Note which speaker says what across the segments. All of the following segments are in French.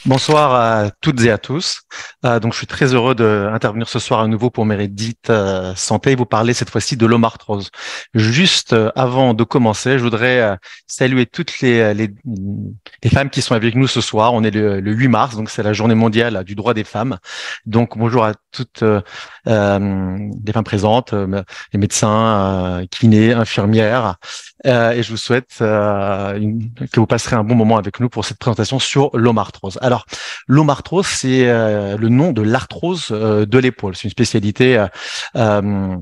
Speaker 1: Bonsoir à toutes et à tous. Donc, je suis très heureux d'intervenir ce soir à nouveau pour Mérédith Santé et vous parler cette fois-ci de l'omarthrose. Juste avant de commencer, je voudrais saluer toutes les femmes qui sont avec nous ce soir. On est le 8 mars, donc c'est la journée mondiale du droit des femmes. Donc, bonjour à toutes les femmes présentes, les médecins, kinés, infirmières. Et je vous souhaite que vous passerez un bon moment avec nous pour cette présentation sur l'omarthrose. Alors, l'omarthrose, c'est le nom de l'arthrose de l'épaule. C'est une spécialité, euh,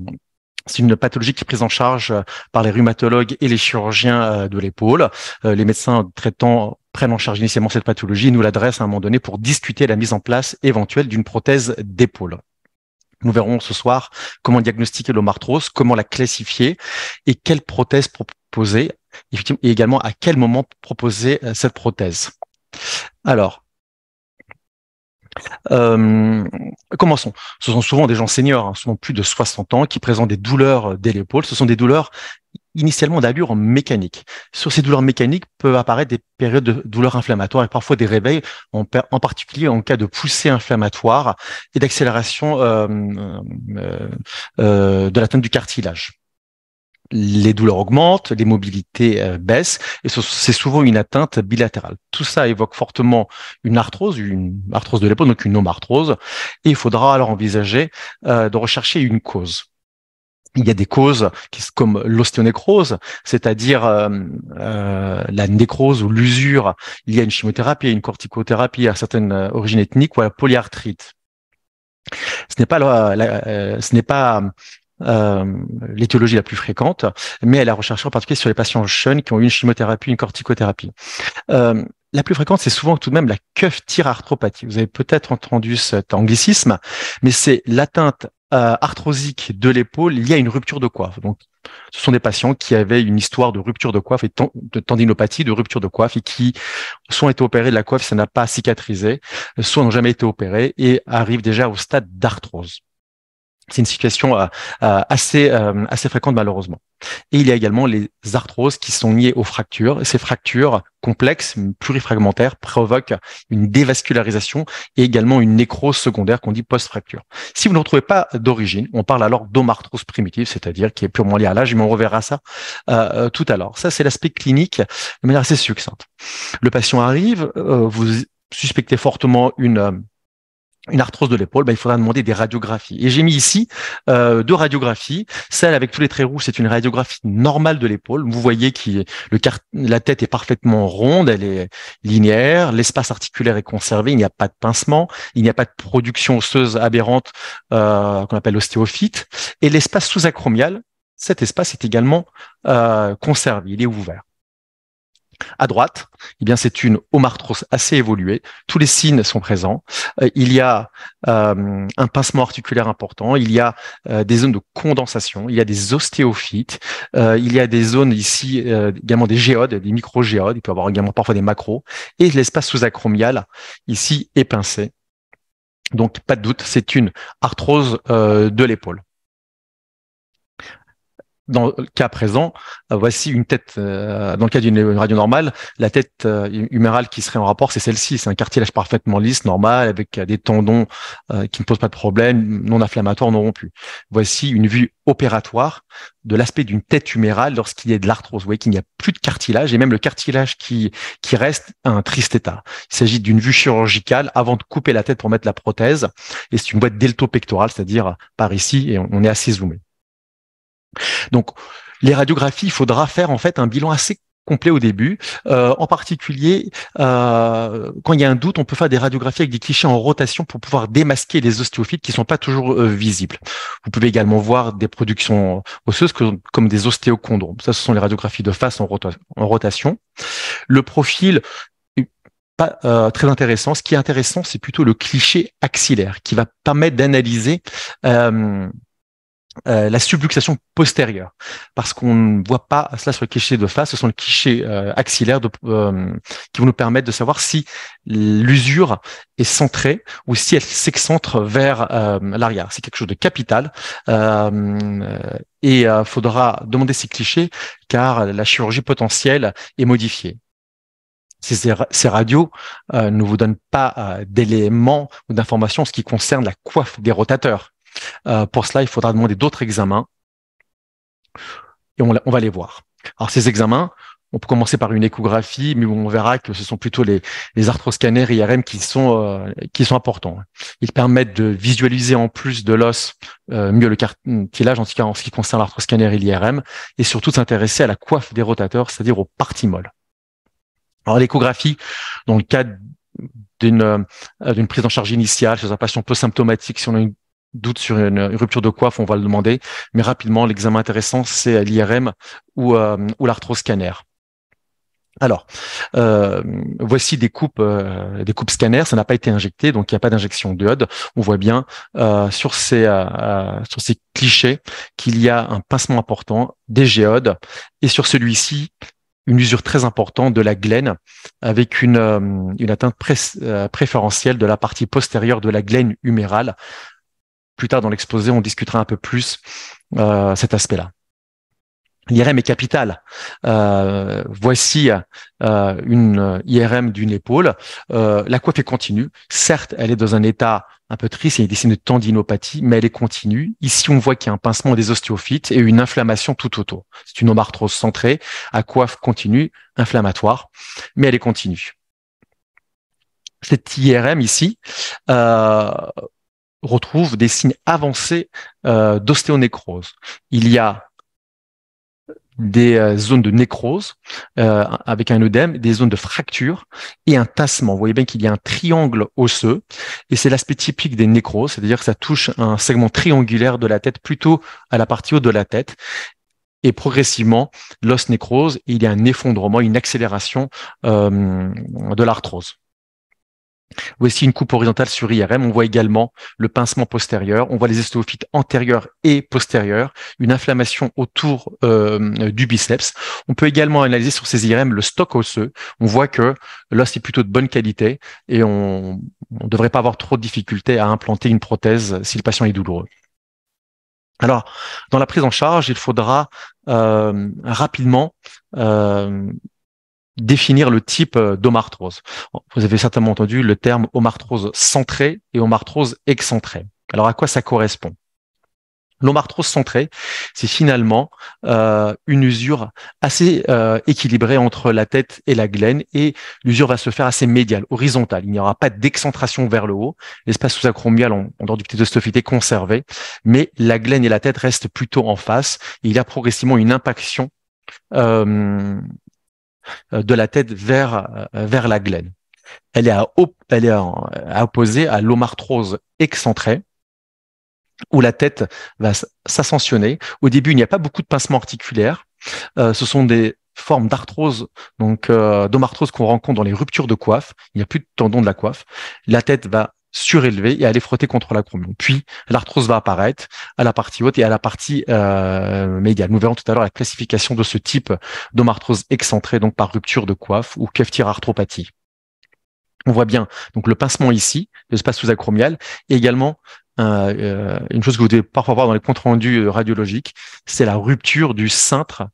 Speaker 1: c'est une pathologie qui est prise en charge par les rhumatologues et les chirurgiens de l'épaule. Les médecins traitants prennent en charge initialement cette pathologie et nous l'adressent à un moment donné pour discuter la mise en place éventuelle d'une prothèse d'épaule. Nous verrons ce soir comment diagnostiquer l'omarthrose, comment la classifier et quelle prothèse proposer, effectivement, et également à quel moment proposer cette prothèse. Alors, euh, commençons. Ce sont souvent des gens seniors, hein, souvent plus de 60 ans, qui présentent des douleurs dès l'épaule. Ce sont des douleurs initialement d'allure mécanique. Sur ces douleurs mécaniques peuvent apparaître des périodes de douleurs inflammatoires et parfois des réveils, en particulier en cas de poussée inflammatoire et d'accélération de l'atteinte du cartilage. Les douleurs augmentent, les mobilités baissent, et c'est souvent une atteinte bilatérale. Tout ça évoque fortement une arthrose de l'épaule, donc une omarthrose, et il faudra alors envisager de rechercher une cause. Il y a des causes comme l'ostéonécrose, c'est-à-dire la nécrose ou l'usure. Il y a une chimiothérapie, une corticothérapie à certaines origines ethniques ou à la polyarthrite. Ce n'est pas ce n'est pas l'étiologie la plus fréquente, mais elle a recherché en particulier sur les patients jeunes qui ont eu une chimiothérapie, une corticothérapie. Euh, la plus fréquente, c'est souvent tout de même la keuf-tir-arthropathie. Vous avez peut-être entendu cet anglicisme, mais c'est l'atteinte arthrosique de l'épaule liée à une rupture de coiffe. Donc, ce sont des patients qui avaient une histoire de rupture de coiffe et de tendinopathie, de rupture de coiffe, et qui soit ont été opérés de la coiffe, ça n'a pas cicatrisé, soit n'ont jamais été opérés et arrivent déjà au stade d'arthrose. C'est une situation assez fréquente malheureusement. Et il y a également les arthroses qui sont liées aux fractures. Et ces fractures complexes, plurifragmentaires, provoquent une dévascularisation et également une nécrose secondaire qu'on dit post-fracture. Si vous ne retrouvez pas d'origine, on parle alors d'omarthrose primitive, c'est-à-dire qui est purement liée à l'âge, mais on reverra ça tout à l'heure. Ça, c'est l'aspect clinique de manière assez succincte. Le patient arrive, vous suspectez fortement une arthrose de l'épaule, il faudra demander des radiographies. Et j'ai mis ici deux radiographies. Celle avec tous les traits rouges, c'est une radiographie normale de l'épaule. Vous voyez que la tête est parfaitement ronde, elle est linéaire, l'espace articulaire est conservé, il n'y a pas de pincement, il n'y a pas de production osseuse aberrante qu'on appelle l'ostéophyte. Et l'espace sous-acromial, cet espace est également conservé, il est ouvert. À droite, eh bien, c'est une omarthrose assez évoluée. Tous les signes sont présents. Il y a un pincement articulaire important. Il y a des zones de condensation. Il y a des ostéophytes. Il y a des zones ici, également des géodes, des micro-géodes. Il peut y avoir également parfois des macros. Et l'espace sous-acromial, ici, est pincé. Donc, pas de doute, c'est une arthrose de l'épaule. Dans le cas présent, voici une tête, dans le cas d'une radio normale, la tête humérale qui serait en rapport, c'est celle-ci. C'est un cartilage parfaitement lisse, normal, avec des tendons qui ne posent pas de problème, non inflammatoires, non rompus. Voici une vue opératoire de l'aspect d'une tête humérale lorsqu'il y a de l'arthrose. Vous voyez qu'il n'y a plus de cartilage, et même le cartilage qui reste a un triste état. Il s'agit d'une vue chirurgicale avant de couper la tête pour mettre la prothèse, et c'est une boîte deltopectorale, c'est-à-dire par ici, et on est assez zoomé. Donc, les radiographies, il faudra faire en fait un bilan assez complet au début. En particulier, quand il y a un doute, on peut faire des radiographies avec des clichés en rotation pour pouvoir démasquer les ostéophytes qui ne sont pas toujours visibles. Vous pouvez également voir des productions osseuses comme des ostéochondromes. Ça, ce sont les radiographies de face en rotation. Le profil pas très intéressant. Ce qui est intéressant, c'est plutôt le cliché axillaire qui va permettre d'analyser la subluxation postérieure, parce qu'on ne voit pas cela sur le cliché de face, ce sont les clichés axillaires qui vont nous permettre de savoir si l'usure est centrée ou si elle s'excentre vers l'arrière. C'est quelque chose de capital et faudra demander ces clichés car la chirurgie potentielle est modifiée. Ces radios ne vous donnent pas d'éléments ou d'informations en ce qui concerne la coiffe des rotateurs. Pour cela, il faudra demander d'autres examens et on va les voir. Alors, ces examens, on peut commencer par une échographie, mais on verra que ce sont plutôt les arthroscanners IRM qui sont importants. Ils permettent de visualiser en plus de l'os mieux le cartilage, en tout cas en ce qui concerne l'arthroscanner et l'IRM, et surtout s'intéresser à la coiffe des rotateurs, c'est-à-dire aux parties molles. Alors, l'échographie, dans le cadre d'une prise en charge initiale chez un patient peu symptomatique, si on a un doute sur une rupture de coiffe, on va le demander. Mais rapidement, l'examen intéressant, c'est l'IRM ou l'arthroscanner. Alors, voici des coupes scanners. Ça n'a pas été injecté, donc il n'y a pas d'injection d'iode. On voit bien sur ces clichés qu'il y a un pincement important des géodes, et sur celui-ci, une usure très importante de la glaine avec une atteinte préférentielle de la partie postérieure de la glaine humérale. Plus tard dans l'exposé, on discutera un peu plus cet aspect-là. L'IRM est capital. Voici une IRM d'une épaule. La coiffe est continue. Certes, elle est dans un état un peu triste, il y a des signes de tendinopathie, mais elle est continue. Ici, on voit qu'il y a un pincement des ostéophytes et une inflammation tout autour. C'est une omarthrose centrée, à coiffe continue, inflammatoire, mais elle est continue. Cette IRM ici retrouve des signes avancés d'ostéonécrose. Il y a des zones de nécrose avec un œdème, des zones de fracture et un tassement. Vous voyez bien qu'il y a un triangle osseux et c'est l'aspect typique des nécroses, c'est-à-dire que ça touche un segment triangulaire de la tête, plutôt à la partie haute de la tête. Et progressivement, l'os nécrose et il y a un effondrement, une accélération de l'arthrose. Voici une coupe horizontale sur IRM. On voit également le pincement postérieur. On voit les ostéophytes antérieurs et postérieurs, une inflammation autour du biceps. On peut également analyser sur ces IRM le stock osseux. On voit que l'os est plutôt de bonne qualité et on ne devrait pas avoir trop de difficultés à implanter une prothèse si le patient est douloureux. Alors, dans la prise en charge, il faudra rapidement définir le type d'omarthrose. Vous avez certainement entendu le terme omarthrose centrée et omarthrose excentrée. Alors, à quoi ça correspond? L'omarthrose centrée, c'est finalement une usure assez équilibrée entre la tête et la glaine, et l'usure va se faire assez médiale, horizontale. Il n'y aura pas d'excentration vers le haut. L'espace sous-acromial en dehors du petit ostéophyte est conservé, mais la glaine et la tête restent plutôt en face. Et il y a progressivement une impaction de la tête vers la glaine. Elle est à opposer à l'omarthrose excentrée, où la tête va s'ascensionner. Au début, il n'y a pas beaucoup de pincements articulaires. Ce sont des formes d'arthrose, donc d'omarthrose qu'on rencontre dans les ruptures de coiffe. Il n'y a plus de tendon de la coiffe. La tête va surélever et aller frotter contre l'acromion. Puis, l'arthrose va apparaître à la partie haute et à la partie médiale. Nous verrons tout à l'heure la classification de ce type d'omarthrose excentrée, donc par rupture de coiffe ou cafetière-arthropathie. On voit bien donc le pincement ici, l'espace sous-acromial, et également une chose que vous devez parfois voir dans les comptes rendus radiologiques, c'est la rupture du cintre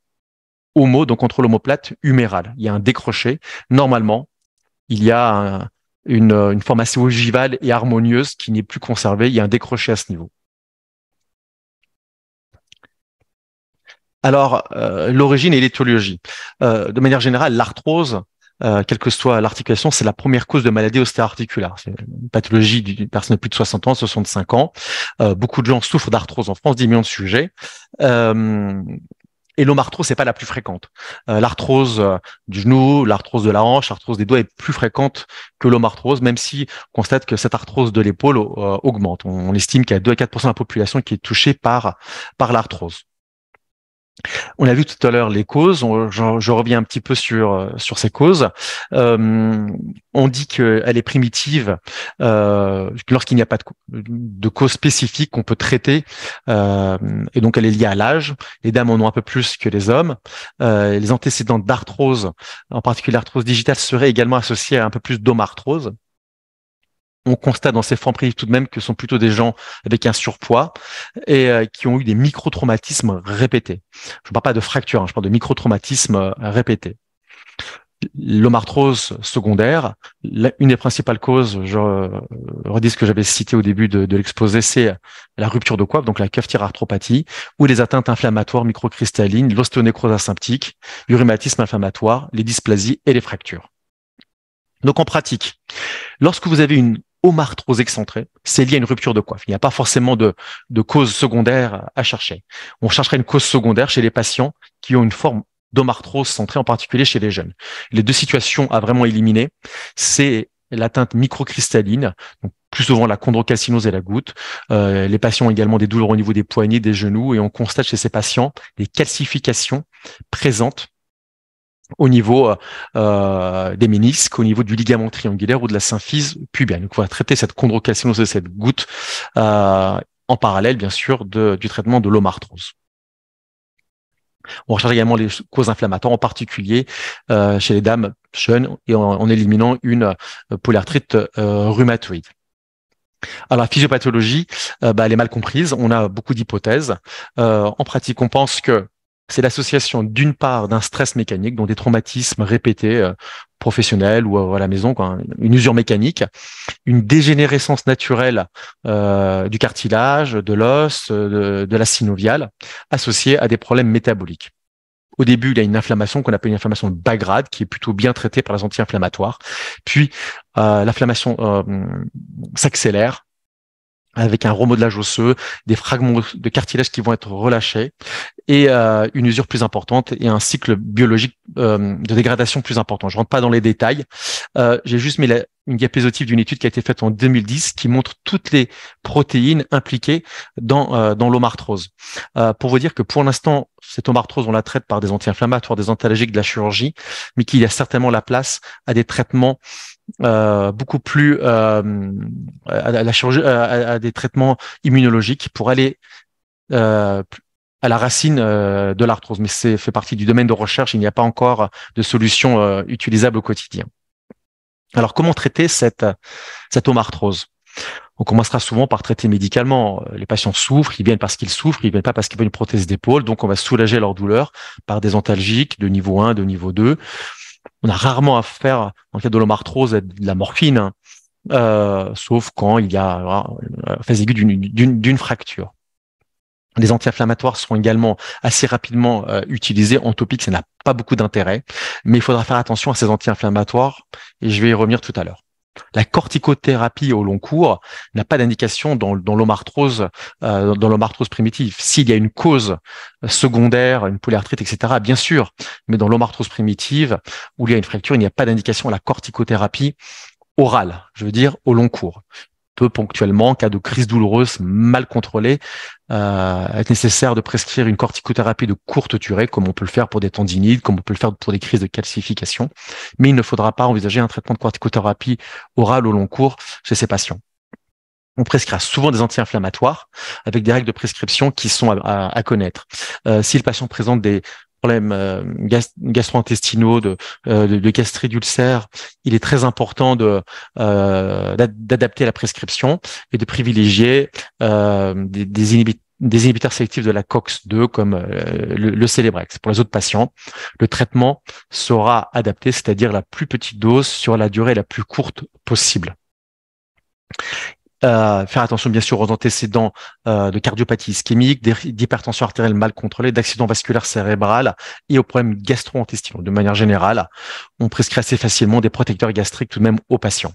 Speaker 1: donc entre l'omoplate humérale. Il y a un décroché. Normalement, il y a une forme assez ogivale et harmonieuse qui n'est plus conservée. Il y a un décroché à ce niveau. Alors, l'origine et l'étiologie. De manière générale, l'arthrose, quelle que soit l'articulation, c'est la première cause de maladie ostéo-articulaire. C'est une pathologie d'une personne de plus de 60 ans, 65 ans. Beaucoup de gens souffrent d'arthrose en France, 10 millions de sujets. Et l'omarthrose, c'est pas la plus fréquente. L'arthrose du genou, l'arthrose de la hanche, l'arthrose des doigts est plus fréquente que l'omarthrose, même si on constate que cette arthrose de l'épaule augmente. On estime qu'il y a 2 à 4% de la population qui est touchée par l'arthrose. On a vu tout à l'heure les causes. Je reviens un petit peu sur ces causes. On dit qu'elle est primitive lorsqu'il n'y a pas de cause spécifique qu'on peut traiter, et donc elle est liée à l'âge. Les dames en ont un peu plus que les hommes. Les antécédents d'arthrose, en particulier l'arthrose digitale, seraient également associés à un peu plus d'omarthrose. On constate dans ces formes primitives tout de même que ce sont plutôt des gens avec un surpoids et qui ont eu des microtraumatismes répétés. Je ne parle pas de fractures, je parle de microtraumatismes répétés. L'homarthrose secondaire, une des principales causes, je redis ce que j'avais cité au début de l'exposé, c'est la rupture de coiffe, donc la cafetière-arthropathie, ou les atteintes inflammatoires microcristallines, l'ostéonécrose asymptique, le rhumatisme inflammatoire, les dysplasies et les fractures. Donc en pratique, lorsque vous avez une homarthrose excentrée, c'est lié à une rupture de coiffe. Il n'y a pas forcément de cause secondaire à chercher. On chercherait une cause secondaire chez les patients qui ont une forme d'homarthrose centrée, en particulier chez les jeunes. Les deux situations à vraiment éliminer, c'est l'atteinte microcristalline, donc plus souvent la chondrocalcinose et la goutte. Les patients ont également des douleurs au niveau des poignets, des genoux, et on constate chez ces patients des calcifications présentes au niveau des ménisques, au niveau du ligament triangulaire ou de la symphyse pubienne. Donc, on va traiter cette chondrocalcinose et cette goutte en parallèle, bien sûr, du traitement de l'homarthrose. On recherche également les causes inflammatoires, en particulier chez les dames jeunes, et en éliminant une polyarthrite rhumatoïde. Alors, la physiopathologie, elle est mal comprise. On a beaucoup d'hypothèses. En pratique, on pense que c'est l'association d'une part d'un stress mécanique, dont des traumatismes répétés professionnels ou à la maison, quoi, une usure mécanique, une dégénérescence naturelle du cartilage, de l'os, de la synoviale, associée à des problèmes métaboliques. Au début, il y a une inflammation qu'on appelle une inflammation de bas grade, qui est plutôt bien traitée par les anti-inflammatoires. Puis, l'inflammation s'accélère avec un remodelage osseux, des fragments de cartilage qui vont être relâchés et une usure plus importante et un cycle biologique de dégradation plus important. Je rentre pas dans les détails. J'ai juste mis une diapositive d'une étude qui a été faite en 2010 qui montre toutes les protéines impliquées dans l'homarthrose. Pour vous dire que pour l'instant, cette homarthrose, on la traite par des anti-inflammatoires, des antalgiques, de la chirurgie, mais qu'il y a certainement la place à des traitements beaucoup plus à la chirurgie, à des traitements immunologiques pour aller à la racine de l'arthrose. Mais c'est fait partie du domaine de recherche. Il n'y a pas encore de solution utilisable au quotidien. Alors, comment traiter cette homarthrose? On commencera souvent par traiter médicalement. Les patients souffrent, ils viennent parce qu'ils souffrent, ils viennent pas parce qu'ils veulent une prothèse d'épaule. Donc, on va soulager leur douleur par des antalgiques de niveau 1, de niveau 2. On a rarement à faire, en cas de l'homarthrose, de la morphine, sauf quand il y a phase aiguë d'une fracture. Les anti-inflammatoires seront également assez rapidement utilisés. En topique, ça n'a pas beaucoup d'intérêt, mais il faudra faire attention à ces anti-inflammatoires et je vais y revenir tout à l'heure. La corticothérapie au long cours n'a pas d'indication dans l'homarthrose primitive. S'il y a une cause secondaire, une polyarthrite, etc., bien sûr, mais dans l'homarthrose primitive, où il y a une fracture, il n'y a pas d'indication à la corticothérapie orale, je veux dire au long cours. Peu ponctuellement, en cas de crise douloureuse mal contrôlée, est nécessaire de prescrire une corticothérapie de courte durée, comme on peut le faire pour des tendinites, comme on peut le faire pour des crises de calcification. Mais il ne faudra pas envisager un traitement de corticothérapie orale au long cours chez ces patients. On prescrira souvent des anti-inflammatoires avec des règles de prescription qui sont à connaître. Si le patient présente des problèmes gastro-intestinaux, de gastrite d'ulcère, il est très important d'adapter la prescription et de privilégier des inhibiteurs sélectifs de la COX-2 comme le Celebrex. Pour les autres patients, le traitement sera adapté, c'est-à-dire la plus petite dose sur la durée la plus courte possible. Faire attention bien sûr aux antécédents de cardiopathie ischémique, d'hypertension artérielle mal contrôlée, d'accident vasculaire cérébral et aux problèmes gastro-intestinaux. De manière générale, on prescrit assez facilement des protecteurs gastriques tout de même aux patients.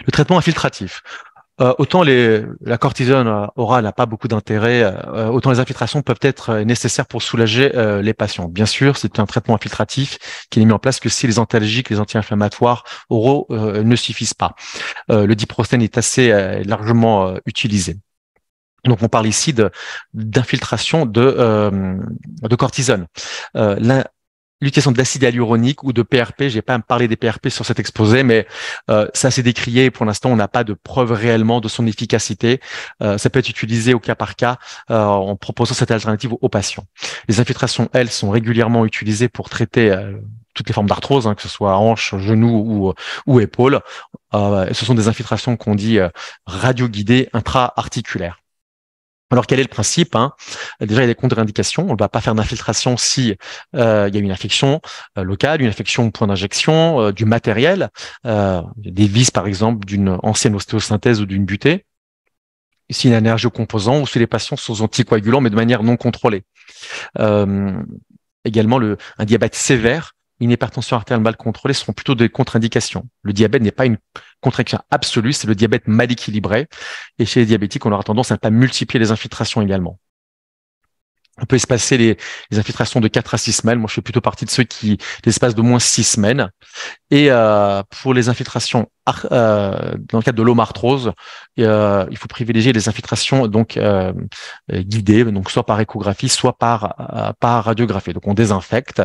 Speaker 1: Le traitement infiltratif. Autant la cortisone orale n'a pas beaucoup d'intérêt, autant les infiltrations peuvent être nécessaires pour soulager les patients. Bien sûr, c'est un traitement infiltratif qui n'est mis en place que si les antalgiques, les anti-inflammatoires oraux ne suffisent pas. Le diprostène est assez largement utilisé. Donc, on parle ici d'infiltration de cortisone. L'utilisation d'acide hyaluronique ou de PRP, je vais pas me parler des PRP sur cet exposé, mais ça s'est décrié et pour l'instant, on n'a pas de preuve réellement de son efficacité. Ça peut être utilisé au cas par cas en proposant cette alternative aux patients. Les infiltrations, elles, sont régulièrement utilisées pour traiter toutes les formes d'arthrose, que ce soit hanche, genou ou épaule. Ce sont des infiltrations qu'on dit radioguidées intra-articulaires. Alors, quel est le principe, hein? Déjà, il y a des contre-indications. On ne va pas faire d'infiltration si il y a une infection locale, une infection au point d'injection, du matériel, des vis, par exemple, d'une ancienne ostéosynthèse ou d'une butée, s'il y a une allergie aux composants ou si les patients sont anticoagulants, mais de manière non contrôlée. Euh, Également, un diabète sévère, une hypertension artérielle mal contrôlée seront plutôt des contre-indications. Le diabète n'est pas une contre-indication absolue, c'est le diabète mal équilibré. Et chez les diabétiques, on aura tendance à ne pas multiplier les infiltrations également. On peut espacer les infiltrations de 4 à 6 semaines. Moi, je fais plutôt partie de ceux qui l'espacent d'au moins 6 semaines. Et pour les infiltrations dans le cadre de l'homarthrose, il faut privilégier les infiltrations donc guidées, donc soit par échographie, soit par radiographie. Donc on désinfecte,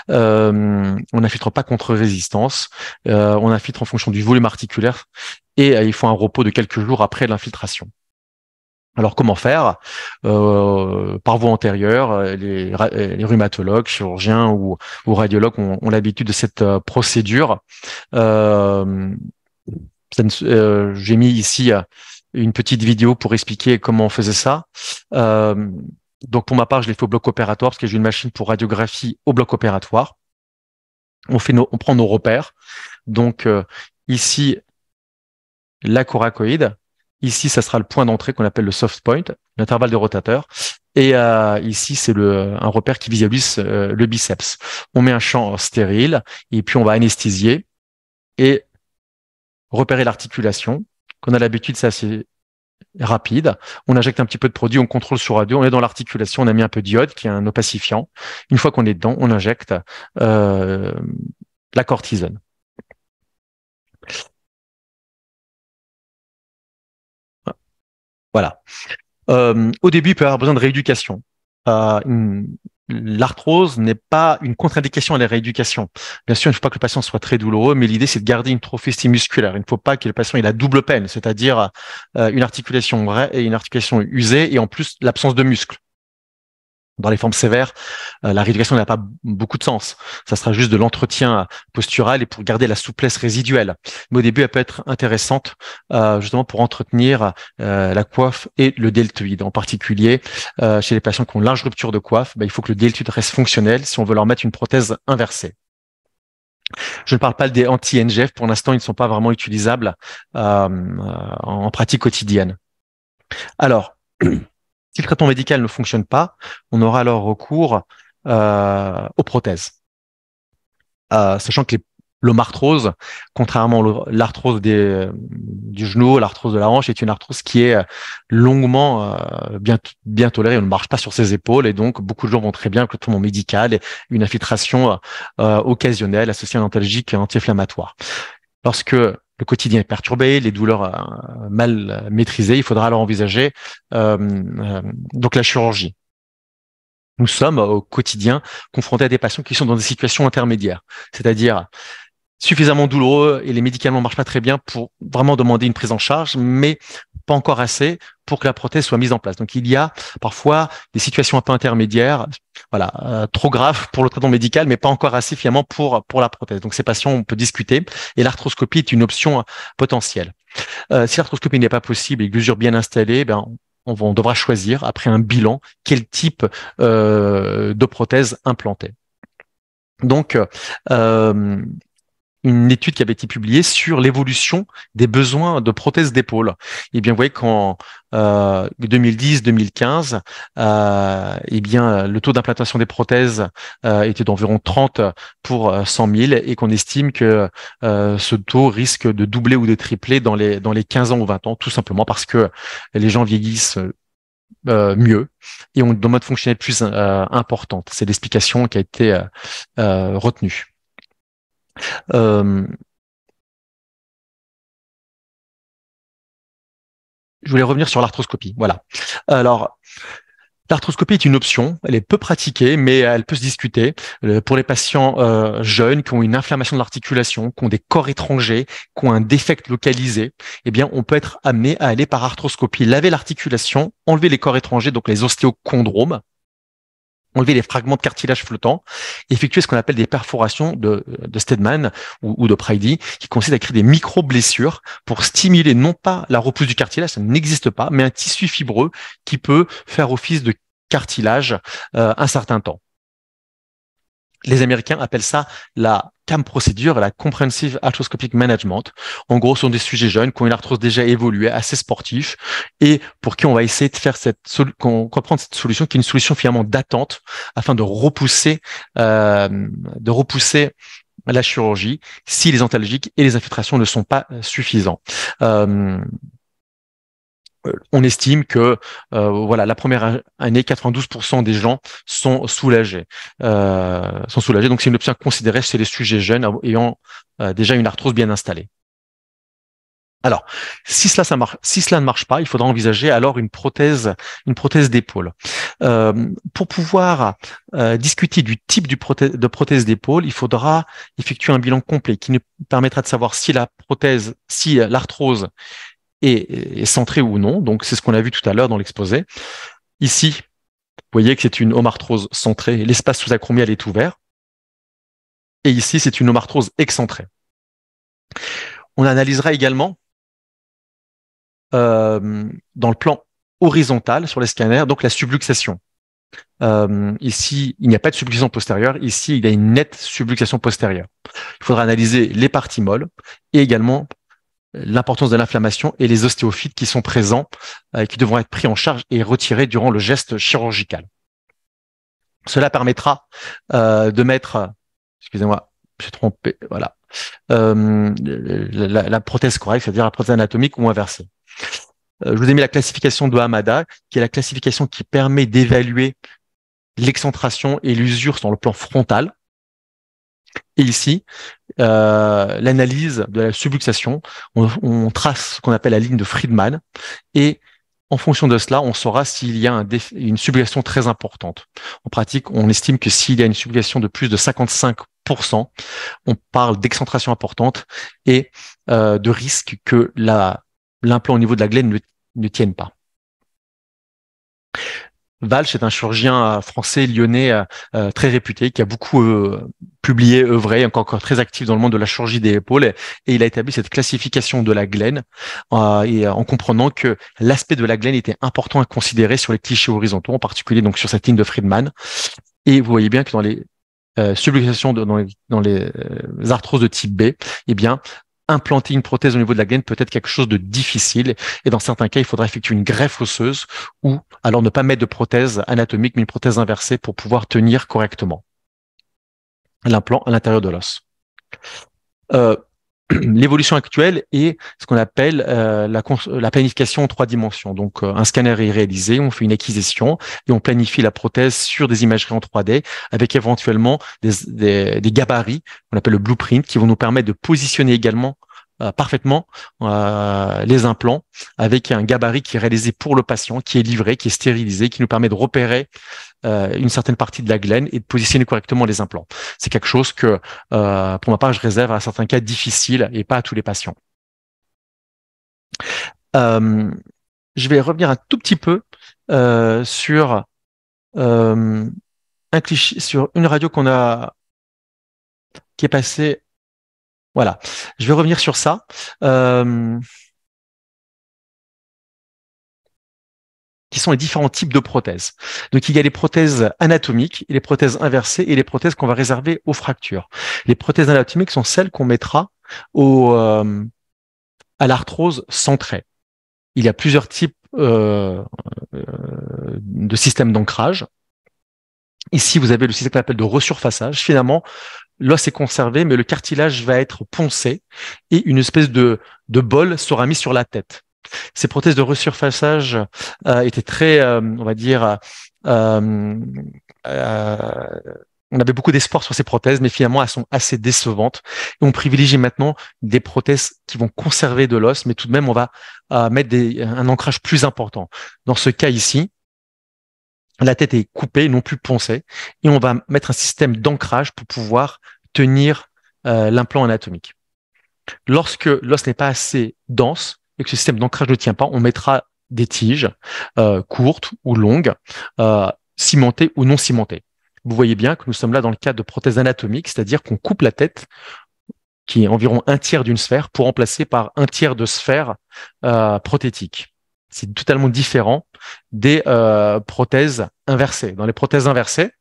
Speaker 1: on n'infiltre pas contre résistance, on infiltre en fonction du volume articulaire et il faut un repos de quelques jours après l'infiltration. Alors, comment faire? Par voie antérieure, les rhumatologues, chirurgiens ou radiologues ont l'habitude de cette procédure. Euh, J'ai mis ici une petite vidéo pour expliquer comment on faisait ça. Donc, pour ma part, je l'ai fait au bloc opératoire parce que j'ai une machine pour radiographie au bloc opératoire. On prend nos repères. Donc, ici, la coracoïde. Ici, ça sera le point d'entrée qu'on appelle le soft point, l'intervalle de rotateur. Et ici, c'est un repère qui visualise le biceps. On met un champ stérile et puis on va anesthésier et repérer l'articulation. Qu'on a l'habitude, c'est assez rapide. On injecte un petit peu de produit, on contrôle sur radio, on est dans l'articulation, on a mis un peu d'iode qui est un opacifiant. Une fois qu'on est dedans, on injecte la cortisone. Voilà. Au début, il peut y avoir besoin de rééducation. L'arthrose n'est pas une contre-indication à la rééducation. Bien sûr, il ne faut pas que le patient soit très douloureux, mais l'idée, c'est de garder une trophostie musculaire. Il ne faut pas que le patient ait la double peine, c'est-à-dire une articulation vraie et une articulation usée, et en plus, l'absence de muscle. Dans les formes sévères, la rééducation n'a pas beaucoup de sens. Ça sera juste de l'entretien postural et pour garder la souplesse résiduelle. Mais au début, elle peut être intéressante justement pour entretenir la coiffe et le deltoïde. En particulier, chez les patients qui ont une large rupture de coiffe, il faut que le deltoïde reste fonctionnel si on veut leur mettre une prothèse inversée. Je ne parle pas des anti-NGF. Pour l'instant, ils ne sont pas vraiment utilisables en pratique quotidienne. Alors, si le traitement médical ne fonctionne pas, on aura alors recours aux prothèses. Sachant que l'homarthrose, contrairement à l'arthrose du genou, l'arthrose de la hanche, est une arthrose qui est longuement bien tolérée. On ne marche pas sur ses épaules et donc beaucoup de gens vont très bien avec le traitement médical et une infiltration occasionnelle associée à un analgésique anti-inflammatoire. Lorsque le quotidien est perturbé, les douleurs mal maîtrisées, il faudra alors envisager donc la chirurgie. Nous sommes au quotidien confrontés à des patients qui sont dans des situations intermédiaires, c'est-à-dire suffisamment douloureux et les médicaments ne marchent pas très bien pour vraiment demander une prise en charge, mais pas encore assez pour que la prothèse soit mise en place. Donc, il y a parfois des situations un peu intermédiaires, voilà, trop graves pour le traitement médical, mais pas encore assez finalement pour la prothèse. Donc, ces patients, on peut discuter et l'arthroscopie est une option potentielle. Si l'arthroscopie n'est pas possible et que l'usure bien installée, on devra choisir après un bilan quel type de prothèse implanter. Donc, une étude qui avait été publiée sur l'évolution des besoins de prothèses d'épaule. Et bien, vous voyez qu'en 2010-2015, le taux d'implantation des prothèses était d'environ 30 pour 100 000 et qu'on estime que ce taux risque de doubler ou de tripler dans les 15 ans ou 20 ans, tout simplement parce que les gens vieillissent mieux et ont une mode fonctionnel plus importante. C'est l'explication qui a été retenue. Je voulais revenir sur l'arthroscopie. Voilà. Alors, l'arthroscopie est une option. Elle est peu pratiquée, mais elle peut se discuter. Pour les patients jeunes qui ont une inflammation de l'articulation, qui ont des corps étrangers, qui ont un défect localisé, eh bien, on peut être amené à aller par arthroscopie, laver l'articulation, enlever les corps étrangers, donc les ostéochondromes. enlever les fragments de cartilage flottants, et effectuer ce qu'on appelle des perforations de Steadman ou de Pridey, qui consiste à créer des micro-blessures pour stimuler non pas la repousse du cartilage, ça n'existe pas, mais un tissu fibreux qui peut faire office de cartilage un certain temps. Les Américains appellent ça la CAM procédure, la Comprehensive Arthroscopic Management. En gros, ce sont des sujets jeunes qui ont une arthrose déjà évoluée, assez sportifs, et pour qui on va essayer de faire qu'on prendre cette solution qui est une solution finalement d'attente afin de repousser la chirurgie si les antalgiques et les infiltrations ne sont pas suffisants. On estime que la première année, 92% des gens sont soulagés. Donc c'est une option à considérer chez les sujets jeunes ayant déjà une arthrose bien installée. Alors, si cela ne marche pas, il faudra envisager alors une prothèse d'épaule. Pour pouvoir discuter du type de prothèse d'épaule, il faudra effectuer un bilan complet qui nous permettra de savoir si l'arthrose est centré ou non. Donc, c'est ce qu'on a vu tout à l'heure dans l'exposé. Ici, vous voyez que c'est une homarthrose centrée. L'espace sous-acromial est ouvert. Et ici, c'est une homarthrose excentrée. On analysera également dans le plan horizontal sur les scanners, donc la subluxation. Ici, il n'y a pas de subluxation postérieure. Ici, il y a une nette subluxation postérieure. Il faudra analyser les parties molles et également l'importance de l'inflammation et les ostéophytes qui sont présents, qui devront être pris en charge et retirés durant le geste chirurgical. Cela permettra de mettre, excusez-moi, j'ai trompé, voilà, la prothèse correcte, c'est-à-dire la prothèse anatomique ou inversée. Je vous ai mis la classification de Hamada, qui est la classification qui permet d'évaluer l'excentration et l'usure sur le plan frontal. Et ici, l'analyse de la subluxation, on trace ce qu'on appelle la ligne de Friedman, et en fonction de cela, on saura s'il y a une subluxation très importante. En pratique, on estime que s'il y a une subluxation de plus de 55%, on parle d'excentration importante et de risque que l'implant au niveau de la glène ne tienne pas. Walch est un chirurgien français lyonnais très réputé qui a beaucoup publié, œuvré, encore très actif dans le monde de la chirurgie des épaules, et il a établi cette classification de la glène et en comprenant que l'aspect de la glène était important à considérer sur les clichés horizontaux, en particulier donc sur cette ligne de Friedman. Et vous voyez bien que dans les subluxations dans les arthroses de type B, eh bien implanter une prothèse au niveau de la glène peut être quelque chose de difficile, et dans certains cas, il faudra effectuer une greffe osseuse ou alors ne pas mettre de prothèse anatomique, mais une prothèse inversée pour pouvoir tenir correctement l'implant à l'intérieur de l'os. L'évolution actuelle est ce qu'on appelle la planification en 3 dimensions. Donc, un scanner est réalisé, on fait une acquisition et on planifie la prothèse sur des imageries en 3D avec éventuellement des gabarits, qu'on appelle le blueprint, qui vont nous permettre de positionner également parfaitement les implants avec un gabarit qui est réalisé pour le patient, qui est livré, qui est stérilisé, qui nous permet de repérer une certaine partie de la glène et de positionner correctement les implants. C'est quelque chose que, pour ma part, je réserve à certains cas difficiles et pas à tous les patients. Je vais revenir un tout petit peu sur un cliché, sur une radio qui est passée. Voilà, je vais revenir sur ça. Qui sont les différents types de prothèses. Donc, il y a les prothèses anatomiques, et les prothèses inversées et les prothèses qu'on va réserver aux fractures. Les prothèses anatomiques sont celles qu'on mettra à l'arthrose centrée. Il y a plusieurs types de systèmes d'ancrage. Ici, vous avez le système qu'on appelle de resurfaçage. Finalement, l'os est conservé, mais le cartilage va être poncé et une espèce de bol sera mis sur la tête. Ces prothèses de resurfaçage étaient très, on va dire, on avait beaucoup d'espoir sur ces prothèses, mais finalement, elles sont assez décevantes. Et on privilégie maintenant des prothèses qui vont conserver de l'os, mais tout de même, on va mettre un ancrage plus important. Dans ce cas ici, la tête est coupée, non plus poncée, et on va mettre un système d'ancrage pour pouvoir tenir l'implant anatomique. Lorsque l'os n'est pas assez dense et que ce système d'ancrage ne tient pas, on mettra des tiges courtes ou longues, cimentées ou non cimentées. vous voyez bien que nous sommes là dans le cadre de prothèse anatomique, c'est-à-dire qu'on coupe la tête, qui est environ un tiers d'une sphère, pour remplacer par un tiers de sphère prothétique. C'est totalement différent des prothèses inversées. Dans les prothèses inversées,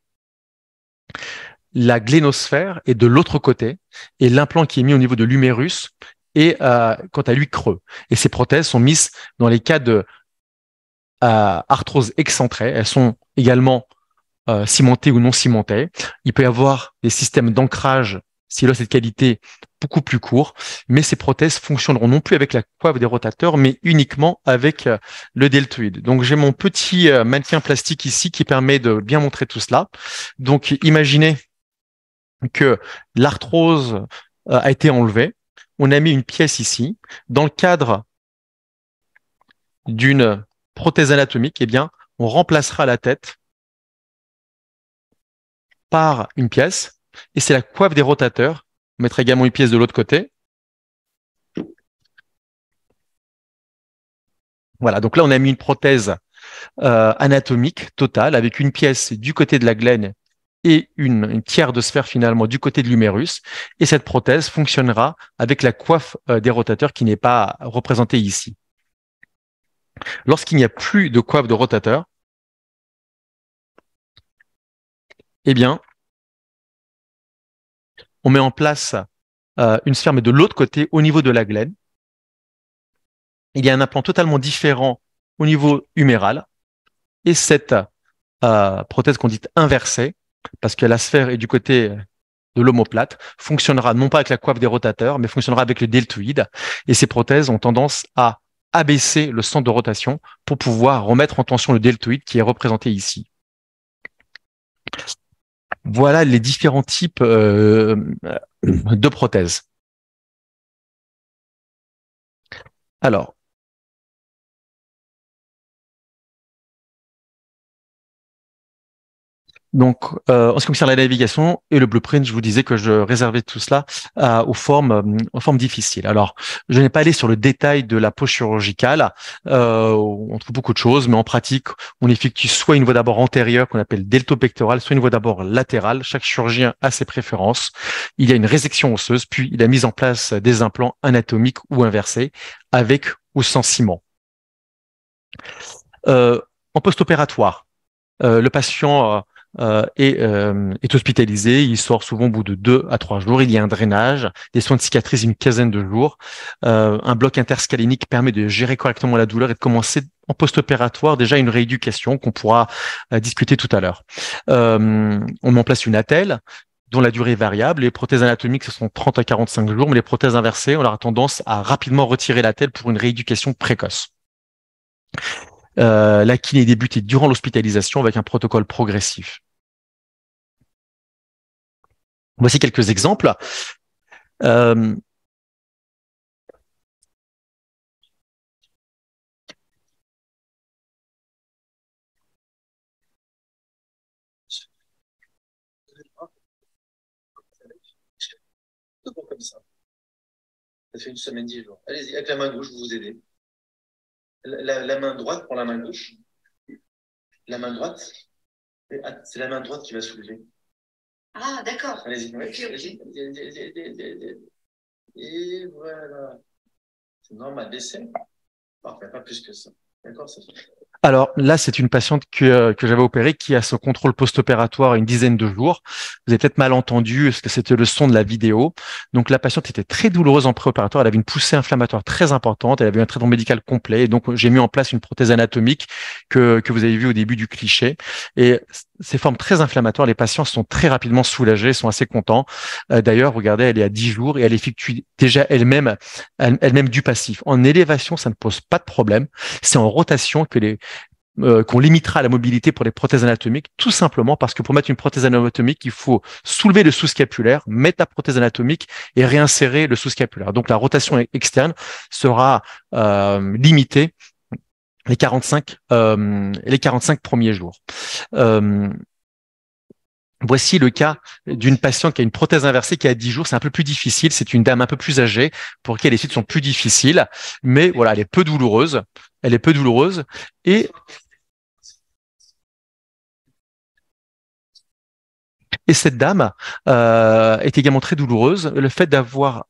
Speaker 1: la glénosphère est de l'autre côté et l'implant qui est mis au niveau de l'humérus est quant à lui creux. Et ces prothèses sont mises dans les cas de arthrose excentrée. Elles sont également cimentées ou non cimentées. Il peut y avoir des systèmes d'ancrage si l'os est de qualité beaucoup plus court, mais ces prothèses fonctionneront non plus avec la coiffe des rotateurs, mais uniquement avec le deltoïde. Donc j'ai mon petit mannequin plastique ici qui permet de bien montrer tout cela. Donc imaginez que l'arthrose a été enlevée. On a mis une pièce ici. Dans le cadre d'une prothèse anatomique, eh bien, on remplacera la tête par une pièce et c'est la coiffe des rotateurs. On mettra également une pièce de l'autre côté. Voilà, donc là, on a mis une prothèse anatomique totale avec une pièce du côté de la glène et une tiers de sphère finalement du côté de l'humérus. Et cette prothèse fonctionnera avec la coiffe des rotateurs qui n'est pas représentée ici. Lorsqu'il n'y a plus de coiffe de rotateur, eh bien, on met en place une sphère, mais de l'autre côté, au niveau de la glène. Il y a un implant totalement différent au niveau huméral. Et cette prothèse qu'on dit inversée, parce que la sphère est du côté de l'omoplate, fonctionnera non pas avec la coiffe des rotateurs, mais fonctionnera avec le deltoïde. Et ces prothèses ont tendance à abaisser le centre de rotation pour pouvoir remettre en tension le deltoïde qui est représenté ici. Voilà les différents types de prothèses. Alors, donc, en ce qui concerne la navigation et le blueprint, je vous disais que je réservais tout cela aux formes difficiles. Alors, je n'ai pas allé sur le détail de la peau chirurgicale. On trouve beaucoup de choses, mais en pratique, on effectue soit une voie d'abord antérieure qu'on appelle deltopectorale, soit une voie d'abord latérale. Chaque chirurgien a ses préférences. Il y a une résection osseuse, puis il a mis en place des implants anatomiques ou inversés, avec ou sans ciment. En post-opératoire, le patient est hospitalisé. Il sort souvent au bout de 2 à 3 jours. Il y a un drainage, des soins de cicatrice une quinzaine de jours. Un bloc interscalénique permet de gérer correctement la douleur et de commencer en post-opératoire déjà une rééducation qu'on pourra discuter tout à l'heure. On met en place une attelle dont la durée est variable. Les prothèses anatomiques, ce sont 30 à 45 jours, mais les prothèses inversées, on aura tendance à rapidement retirer l'attelle pour une rééducation précoce. La kiné débute durant l'hospitalisation avec un protocole progressif. Voici quelques exemples. Comme ça. Ça fait une semaine, 10 jours. Allez-y, avec la main gauche, vous vous aidez. La main droite pour la main gauche. La main droite, c'est la main droite qui va soulever. Ah, d'accord. Allez-y, allez-y. Et voilà. C'est normal, dessin. Parfait, pas plus que ça. D'accord, ça fait. Alors là, c'est une patiente que j'avais opérée qui a ce contrôle post-opératoire une dizaine de jours. Vous avez peut-être mal entendu parce que c'était le son de la vidéo. Donc la patiente était très douloureuse en préopératoire. Elle avait une poussée inflammatoire très importante. Elle avait un traitement médical complet. Et donc j'ai mis en place une prothèse anatomique que vous avez vue au début du cliché. Et ces formes très inflammatoires, les patients sont très rapidement soulagés, sont assez contents. D'ailleurs, regardez, elle est à 10 jours et elle effectue déjà elle-même du passif. En élévation, ça ne pose pas de problème. C'est en rotation qu'on limitera la mobilité pour les prothèses anatomiques, tout simplement parce que pour mettre une prothèse anatomique, il faut soulever le sous-scapulaire, mettre la prothèse anatomique et réinsérer le sous-scapulaire. Donc la rotation externe sera limitée les 45 premiers jours. Voici le cas d'une patiente qui a une prothèse inversée qui a 10 jours. C'est un peu plus difficile. C'est une dame un peu plus âgée pour qui les suites sont plus difficiles. Mais voilà, elle est peu douloureuse. Et Et cette dame est également très douloureuse. Le fait d'avoir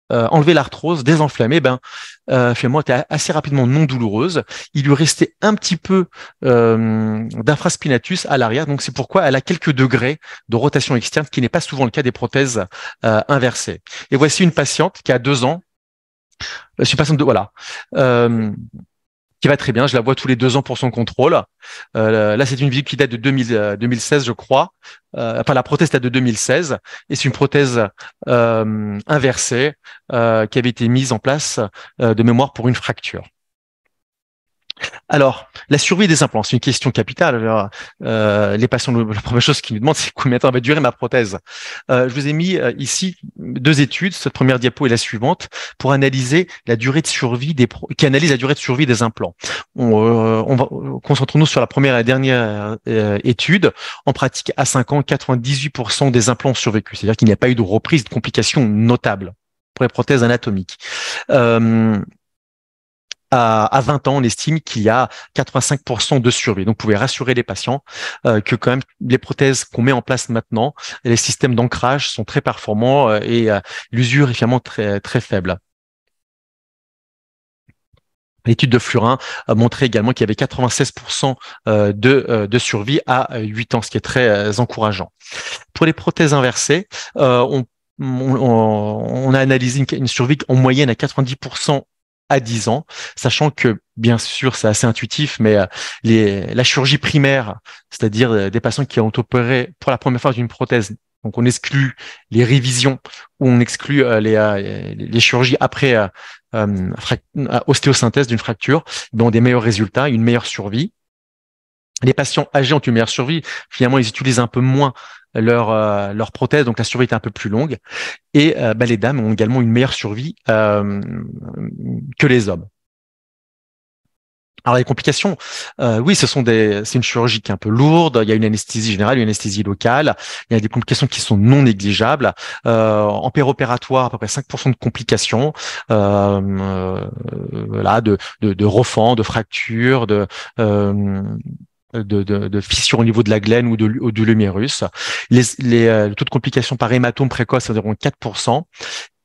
Speaker 1: enlevé l'arthrose, désenflammée, finalement, était assez rapidement non douloureuse. Il lui restait un petit peu d'infraspinatus à l'arrière, donc c'est pourquoi elle a quelques degrés de rotation externe, qui n'est pas souvent le cas des prothèses inversées. Et voici une patiente qui a 2 ans. C'est une patiente de voilà. Qui va très bien. Je la vois tous les 2 ans pour son contrôle. Là, c'est une vidéo qui date de 2016, je crois. Enfin, la prothèse date de 2016 et c'est une prothèse inversée qui avait été mise en place de mémoire pour une fracture. Alors, la survie des implants, c'est une question capitale. Alors, les patients, la première chose qu'ils nous demandent, c'est combien de temps va durer ma prothèse. Je vous ai mis ici 2 études, cette première diapo et la suivante, pour analyser la durée de survie qui analyse la durée de survie des implants. Concentrons-nous sur la première et la dernière étude. En pratique, à 5 ans, 98% des implants ont survécu. C'est-à-dire qu'il n'y a pas eu de reprise de complications notables pour les prothèses anatomiques. À 20 ans, on estime qu'il y a 85% de survie. Donc, vous pouvez rassurer les patients que quand même les prothèses qu'on met en place maintenant, les systèmes d'ancrage sont très performants et l'usure est finalement très très faible. L'étude de Flurin a montré également qu'il y avait 96% de survie à 8 ans, ce qui est très encourageant. Pour les prothèses inversées, on a analysé une survie en moyenne à 90% à 10 ans, sachant que, bien sûr, c'est assez intuitif, mais la chirurgie primaire, c'est-à-dire des patients qui ont opéré pour la première fois d'une prothèse, donc on exclut les révisions ou on exclut les chirurgies après ostéosynthèse d'une fracture, ont des meilleurs résultats, une meilleure survie. Les patients âgés ont une meilleure survie. Finalement, ils utilisent un peu moins leur prothèse, donc la survie est un peu plus longue. Et les dames ont également une meilleure survie que les hommes. Alors les complications, oui, c'est une chirurgie qui est un peu lourde. Il y a une anesthésie générale, une anesthésie locale. Il y a des complications qui sont non négligeables. En péropératoire, à peu près 5% de complications, voilà, de refends, de fractures, de fissures au niveau de la glène ou du lumérus. Le taux de complications par hématome précoce, c'est environ 4%.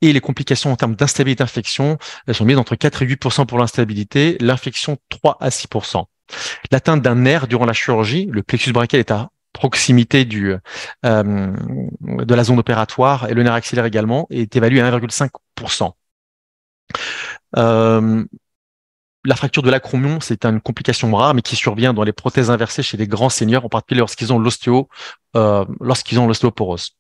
Speaker 1: Et les complications en termes d'instabilité d'infection, elles sont mises entre 4 et 8% pour l'instabilité, l'infection 3 à 6%. L'atteinte d'un nerf durant la chirurgie, le plexus brachial est à proximité de la zone opératoire et le nerf axillaire également est évalué à 1,5%. La fracture de l'acromion, c'est une complication rare, mais qui survient dans les prothèses inversées chez les grands seniors, en particulier lorsqu'ils ont l'ostéoporose.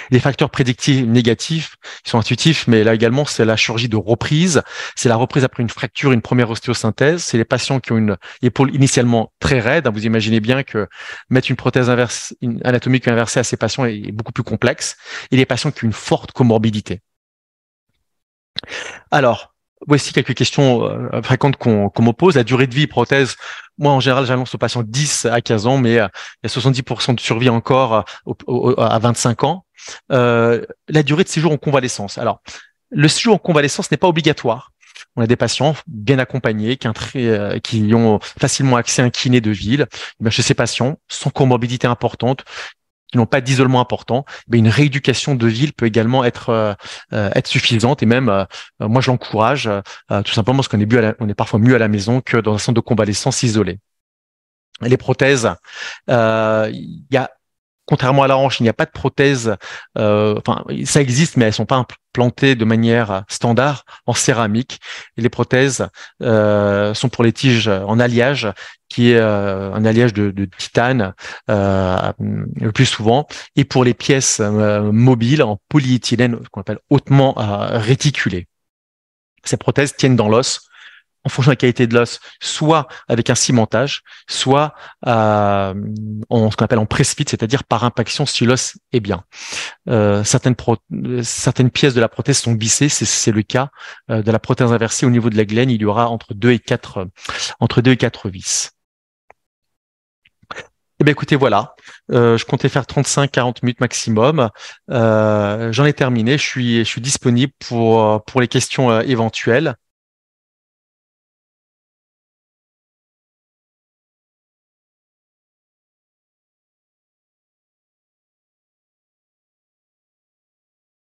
Speaker 1: Les facteurs prédictifs négatifs, ils sont intuitifs, mais là également, c'est la chirurgie de reprise. C'est la reprise après une fracture, une première ostéosynthèse. C'est les patients qui ont une épaule initialement très raide. Vous imaginez bien que mettre une prothèse anatomique inversée à ces patients est beaucoup plus complexe. Et les patients qui ont une forte comorbidité. Alors, voici quelques questions fréquentes qu'on me pose. La durée de vie prothèse, moi en général j'annonce aux patients 10 à 15 ans, mais il y a 70% de survie encore à 25 ans. La durée de séjour en convalescence. Alors, le séjour en convalescence n'est pas obligatoire. On a des patients bien accompagnés qui ont facilement accès à un kiné de ville. Chez ces patients, sans comorbidité importante, qui n'ont pas d'isolement important, une rééducation de ville peut également être suffisante et même moi je l'encourage tout simplement parce qu'on est parfois mieux à la maison que dans un centre de convalescence isolé. Les prothèses, il y a contrairement à la hanche, il n'y a pas de prothèse. Enfin, ça existe, mais elles sont pas implantées de manière standard en céramique. Et les prothèses sont pour les tiges en alliage, qui est un alliage de titane le plus souvent, et pour les pièces mobiles en polyéthylène, qu'on appelle hautement réticulé. Ces prothèses tiennent dans l'os en fonction de la qualité de l'os, soit avec un cimentage, soit ce qu'on appelle en press-fit, c'est-à-dire par impaction si l'os est bien. Certaines pièces de la prothèse sont vissées, c'est le cas de la prothèse inversée au niveau de la glène, il y aura entre 2 et 4 vis. Eh bien, écoutez, voilà. Je comptais faire 35-40 minutes maximum. J'en ai terminé. Je suis disponible pour les questions éventuelles.